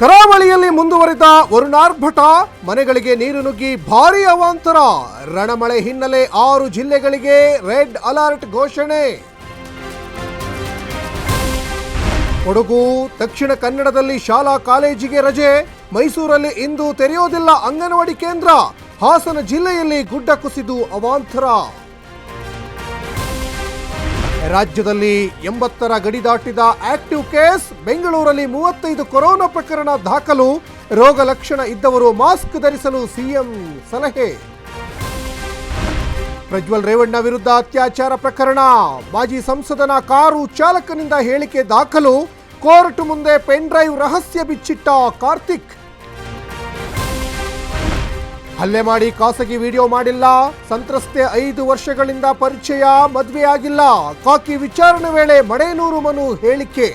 ಕರಾವಳಿಯಲ್ಲಿ ಮುಂದುವರಿದ ವರುಣಾರ್ಭಟ, ಮನೆಗಳಿಗೆ ನೀರು ನುಗ್ಗಿ ಭಾರೀ ಅವಾಂತರ. ರಣಮಳೆ ಹಿನ್ನೆಲೆ 6 ಜಿಲ್ಲೆಗಳಿಗೆ ರೆಡ್ ಅಲರ್ಟ್ ಘೋಷಣೆ. ಕೊಡಗು, ದಕ್ಷಿಣ ಕನ್ನಡದಲ್ಲಿ ಶಾಲಾ ಕಾಲೇಜಿಗೆ ರಜೆ. ಮೈಸೂರಲ್ಲಿ ಇಂದು ತೆರೆಯೋದಿಲ್ಲ ಅಂಗನವಾಡಿ ಕೇಂದ್ರ. ಹಾಸನ ಜಿಲ್ಲೆಯಲ್ಲಿ ಗುಡ್ಡ ಕುಸಿದು ಅವಾಂತರ. ರಾಜ್ಯದಲ್ಲಿ 80ರ ಗಡಿ ದಾಟಿದ ಆಕ್ಟಿವ್ ಕೇಸ್. ಬೆಂಗಳೂರಲ್ಲಿ 35 ಕೊರೋನಾ ಪ್ರಕರಣ ದಾಖಲು. ರೋಗ ಲಕ್ಷಣ ಇದ್ದವರು ಮಾಸ್ಕ್ ಧರಿಸಲು ಸಿಎಂ ಸಲಹೆ. ಪ್ರಜ್ವಲ್ ರೇವಣ್ಣ ವಿರುದ್ಧ ಅತ್ಯಾಚಾರ ಪ್ರಕರಣ. ಮಾಜಿ ಸಂಸದನ ಕಾರು ಚಾಲಕನಿಂದ ಹೇಳಿಕೆ ದಾಖಲು. ಕೋರ್ಟ್ ಮುಂದೆ ಪೆನ್ ಡ್ರೈವ್ ರಹಸ್ಯ ಬಿಚ್ಚಿಟ್ಟ ಕಾರ್ತಿಕ್. ಹಲ್ಲೆ ಮಾಡಿ ಖಾಸಗಿ ವಿಡಿಯೋ ಮಾಡಿಲ್ಲ. ಸಂತ್ರಸ್ತೆ 5 ವರ್ಷಗಳಿಂದ ಪರಿಚಯ, ಮದುವೆಯಾಗಿಲ್ಲ. ಕಾಕಿ ವಿಚಾರಣೆ ವೇಳೆ ಮಡೇನೂರು ಮನು ಹೇಳಿಕೆ.